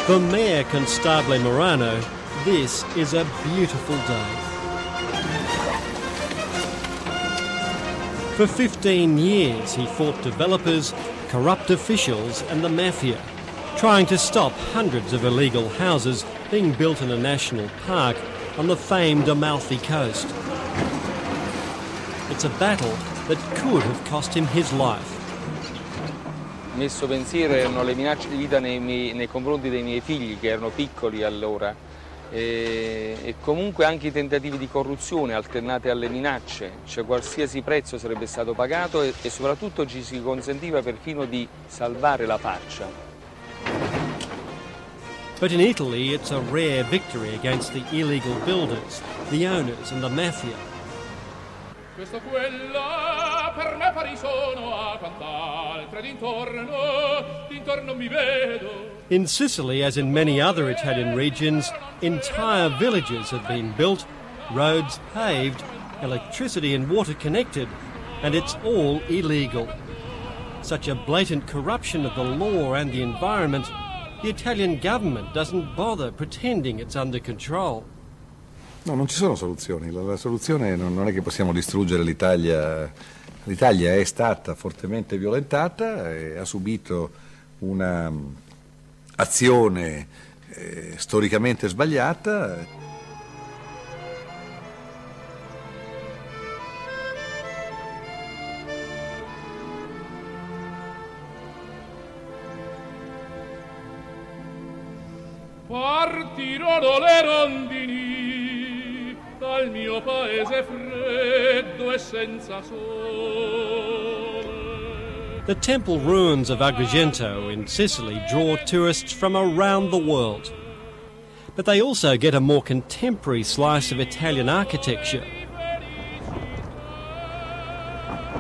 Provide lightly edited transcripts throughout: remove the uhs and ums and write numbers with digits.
For Mayor Constable Morano, this is a beautiful day. For 15 years he fought developers, corrupt officials and the mafia, trying to stop hundreds of illegal houses being built in a national park on the famed Amalfi Coast. It's a battle that could have cost him his life. Il mio pensiero erano le minacce di vita nei confronti dei miei figli, che erano piccoli allora, e comunque anche i tentativi di corruzione alternati alle minacce, cioè qualsiasi prezzo sarebbe stato pagato e soprattutto ci si consentiva perfino di salvare la faccia. But in Italy it's a rare victory against the illegal builders, the owners and the mafia. Questo quella per me pari sono a quant'altre d'intorno mi vedo. In Sicily, as in many other Italian regions, entire villages have been built, roads paved, electricity and water connected, and it's all illegal. Such a blatant corruption of the law and the environment, the Italian government doesn't bother pretending it's under control. No, non ci sono soluzioni. La soluzione non è che possiamo distruggere l'Italia. L'Italia è stata fortemente violentata e ha subito una azione storicamente sbagliata. Partirono le rondini dal mio paese freddo e senza sole. The temple ruins of Agrigento in Sicily draw tourists from around the world. But they also get a more contemporary slice of Italian architecture.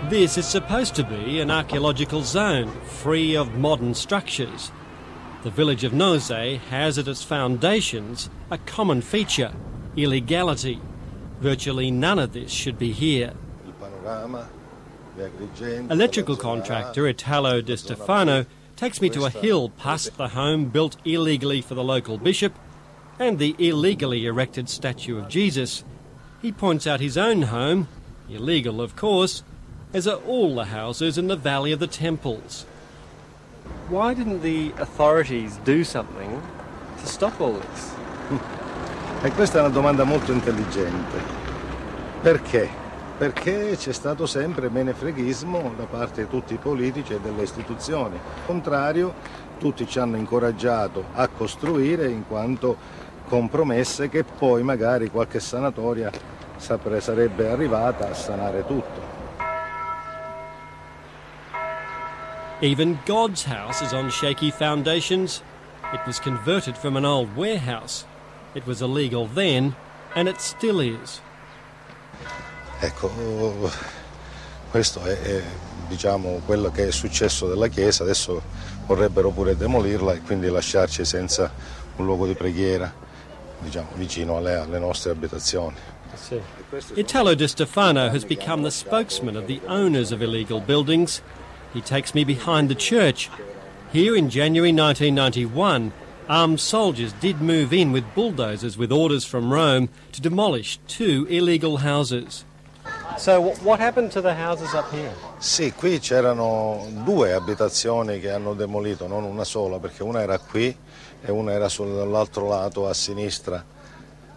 This is supposed to be an archaeological zone, free of modern structures. The village of Nose has at its foundations a common feature: illegality. Virtually none of this should be here. Electrical contractor Italo Di Stefano takes me to a hill past the home built illegally for the local bishop and the illegally erected statue of Jesus. He points out his own home, illegal of course, as are all the houses in the Valley of the Temples. Why didn't the authorities do something to stop all this? E questa è una domanda molto intelligente. Perché? Perché c'è stato sempre menefreghismo da parte di tutti i politici e delle istituzioni. Al contrario, tutti ci hanno incoraggiato a costruire in quanto con promesse che poi magari qualche sanatoria sarebbe arrivata a sanare tutto. Even God's house is on shaky foundations. It was converted from an old warehouse. It was illegal then, and it still is. Ecco, questo è diciamo quello che è successo della Chiesa. Adesso vorrebbero pure demolirla e quindi lasciarci senza un luogo di preghiera, diciamo, vicino alle nostre abitazioni. Italo Di Stefano has become the spokesman of the owners of illegal buildings. He takes me behind the church. Here in January 1991, armed soldiers did move in with bulldozers with orders from Rome to demolish 2 illegal houses. So what happened to the houses up here? Sì, qui c'erano 2 abitazioni che hanno demolito, non una sola, perché una era qui e una era dall'altro lato a sinistra.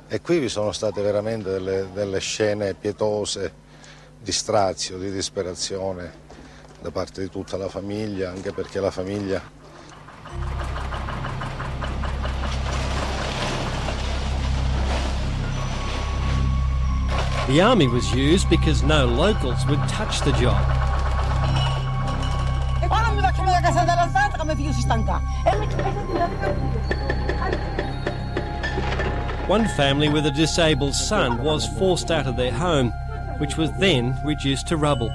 E qui vi sono state veramente delle scene pietose di strazio, di disperazione da parte di tutta la famiglia, anche perché la famiglia The army was used because no locals would touch the job. One family with a disabled son was forced out of their home, which was then reduced to rubble.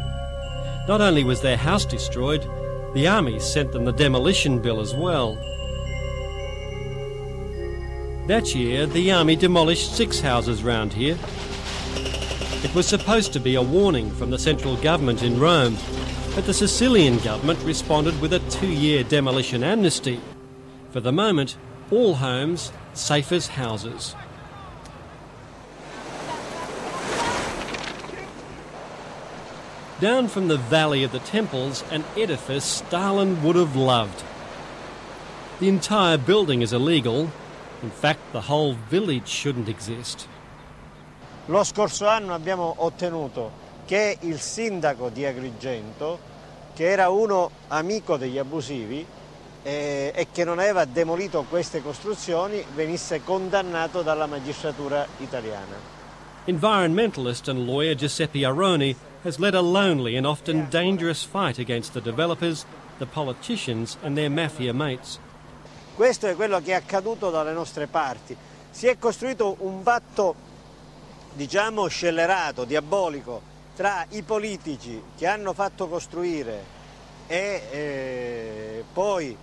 Not only was their house destroyed, the army sent them the demolition bill as well. That year, the army demolished 6 houses round here. It was supposed to be a warning from the central government in Rome, but the Sicilian government responded with a 2-year demolition amnesty. For the moment, All homes, safe as houses. Down from the valley of the temples, an edifice Stalin would have loved. The entire building is illegal. In fact, the whole village shouldn't exist. Lo scorso anno abbiamo ottenuto che il sindaco di Agrigento, che era uno amico degli abusivi e che non aveva demolito queste costruzioni, venisse condannato dalla magistratura italiana. Environmentalist and lawyer Giuseppe Aroni has led a lonely and often dangerous fight against the developers, the politicians and their mafia mates. Questo è quello che è accaduto dalle nostre parti. Si è costruito un patto, diciamo, scellerato, diabolico, tra i politici che hanno fatto costruire e poi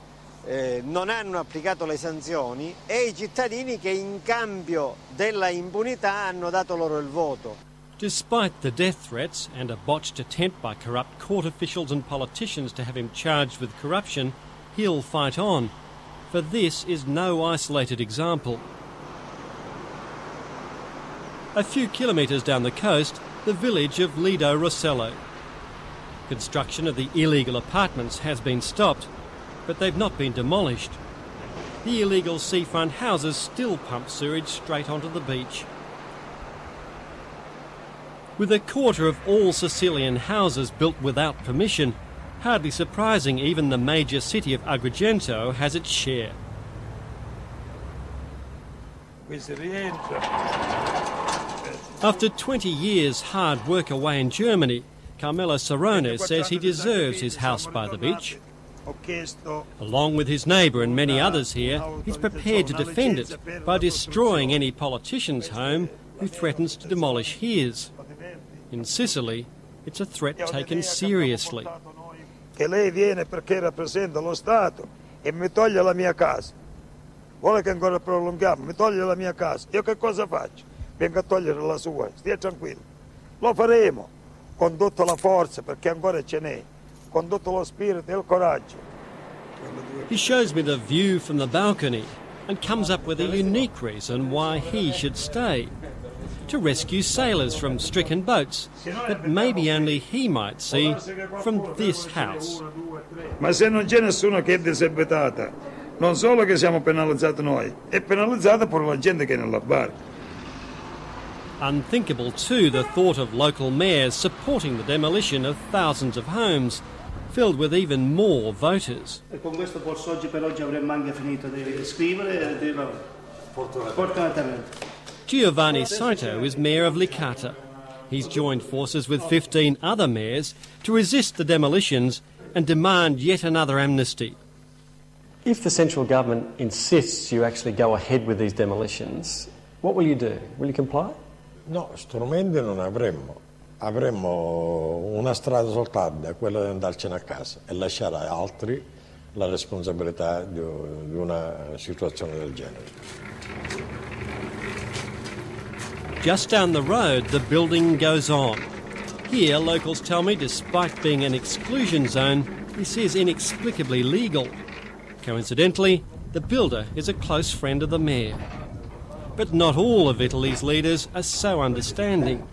non hanno applicato le sanzioni e i cittadini che in cambio della impunità hanno dato loro il voto. Despite the death threats and a botched attempt by corrupt court officials and politicians to have him charged with corruption, he'll fight on. For this is no isolated example. A few kilometres down the coast, the village of Lido Rossello. Construction of the illegal apartments has been stopped, but they've not been demolished. The illegal seafront houses still pump sewage straight onto the beach. With a quarter of all Sicilian houses built without permission, hardly surprising even the major city of Agrigento has its share. After 20 years hard work away in Germany, Carmelo Cerrone says he deserves his house by the beach. Along with his neighbour and many others here, he's prepared to defend it by destroying any politician's home who threatens to demolish his. In Sicily, it's a threat taken seriously. Che lei viene perché rappresenta lo Stato e mi toglie la mia casa. Vuole che ancora prolunghiamo, mi toglie la mia casa. Io che cosa faccio? Vengo a togliere la sua, stia tranquillo. Lo faremo con tutta la forza perché ancora ce n'è, con tutto lo spirito e il coraggio. He shows me the view from the balcony and comes up with a unique reason why he should stay. To rescue sailors from stricken boats that maybe only he might see from this house. Ma se non c'è nessuno che è disabitata, non solo che siamo penalizzati noi, è penalizzata pure la gente che è nella barca. Unthinkable too the thought of local mayors supporting the demolition of thousands of homes, filled with even more voters. E con questo forse oggi per oggi avremmo anche finito di scrivere e dirlo fortunatamente. Giovanni Saito is mayor of Licata. He's joined forces with 15 other mayors to resist the demolitions and demand yet another amnesty. If the central government insists you actually go ahead with these demolitions, what will you do? Will you comply? No, strumenti non avremmo. Avremmo una strada soltanto, è quella di andarcene a casa e lasciare a altri la responsabilità di una situazione del genere. Just down the road, the building goes on. Here, locals tell me, despite being an exclusion zone, this is inexplicably legal. Coincidentally, the builder is a close friend of the mayor. But not all of Italy's leaders are so understanding.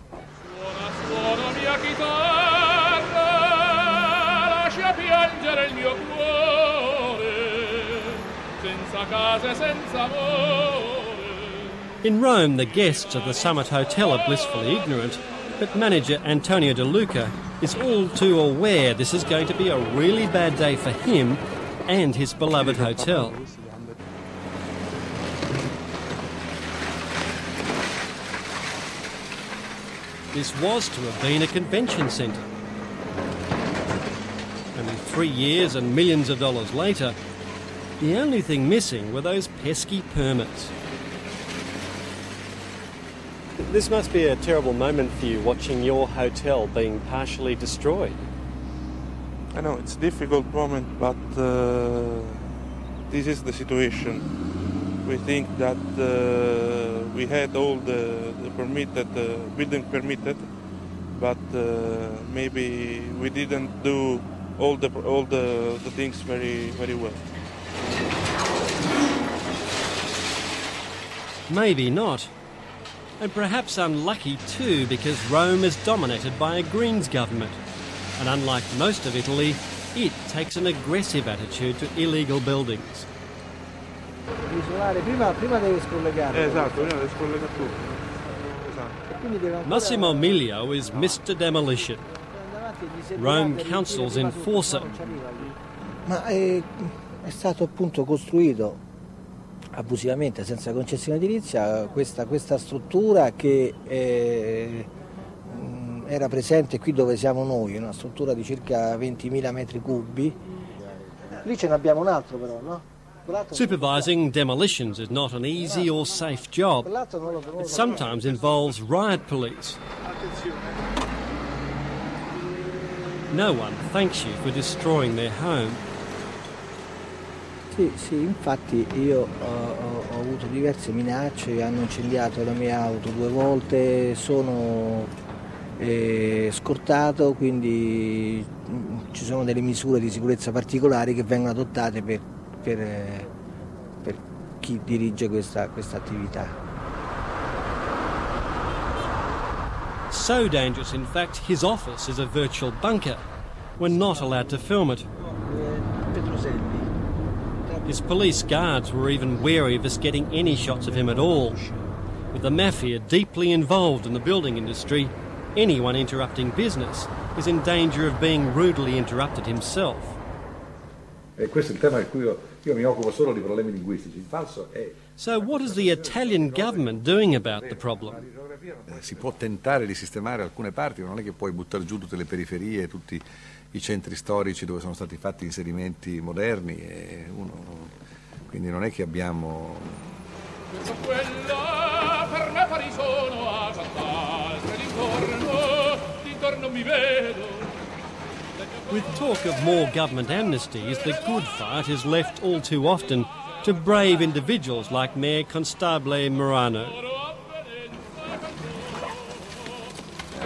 Suona mia chitarra, lascia piangere il mio cuore, senza casa e senza amore. In Rome, the guests of the Summit Hotel are blissfully ignorant, but manager Antonio De Luca is all too aware this is going to be a really bad day for him and his beloved hotel. This was to have been a convention centre. Only 3 years and millions of dollars later, the only thing missing were those pesky permits. This must be a terrible moment for you, watching your hotel being partially destroyed. I know, it's a difficult moment, but this is the situation. We think that we had all the permitted, building permitted, but maybe we didn't do all the things very well. maybe not. And perhaps unlucky too, because Rome is dominated by a Greens government. And unlike most of Italy, it takes an aggressive attitude to illegal buildings. Prima deve scollegare. Esatto, prima deve scollegare tutto. Massimo Miglio is Mr. Demolition, Rome Council's enforcer. Ma è stato appunto costruito abusivamente, senza concessione edilizia, questa struttura che era presente qui dove siamo noi, una struttura di circa 20.000 metri cubi. Lì ce ne abbiamo un altro però, no? Supervising demolitions is not an easy or safe job. It sometimes involves riot police. No one thanks you for destroying their home. Sì, infatti io ho avuto diverse minacce, hanno incendiato la mia auto 2 volte, sono scortato, quindi ci sono delle misure di sicurezza particolari che vengono adottate per chi dirige questa attività. So dangerous, in fact, his office is a virtual bunker. We're not allowed to film it. His police guards were even wary of us getting any shots of him at all. With the mafia deeply involved in the building industry, anyone interrupting business is in danger of being rudely interrupted himself. E questo è il tema di cui io mi occupo solo di problemi linguistici. Il falso è... So what is the Italian government doing about the problem? Si può tentare di sistemare alcune parti, ma non è che puoi buttare giù tutte le periferie, tutti i centri storici dove sono stati fatti inserimenti moderni, quindi non è che abbiamo... Quella per me pari sono a fantasma d'intorno mi vedo. With talk of more government amnesties, the good fight is left all too often to brave individuals like Mayor Constabile Morano.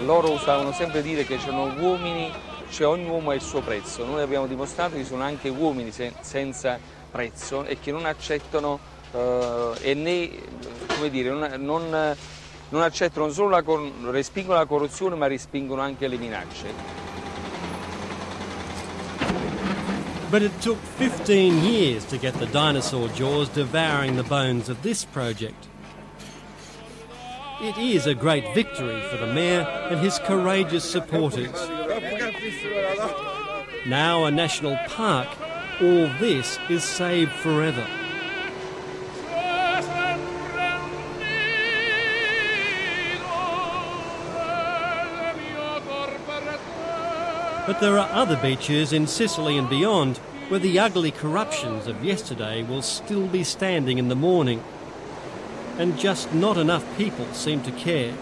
Loro usavano sempre dire che c'erano uomini, cioè ogni uomo ha il suo prezzo. Noi abbiamo dimostrato che ci sono anche uomini senza prezzo e che non accettano non accettano solo respingono la corruzione, ma respingono anche le minacce. But it took 15 years to get the dinosaur jaws devouring the bones of this project. It is a great victory for the mayor and his courageous supporters. Now a national park, all this is saved forever. But there are other beaches in Sicily and beyond where the ugly corruptions of yesterday will still be standing in the morning. And just not enough people seem to care.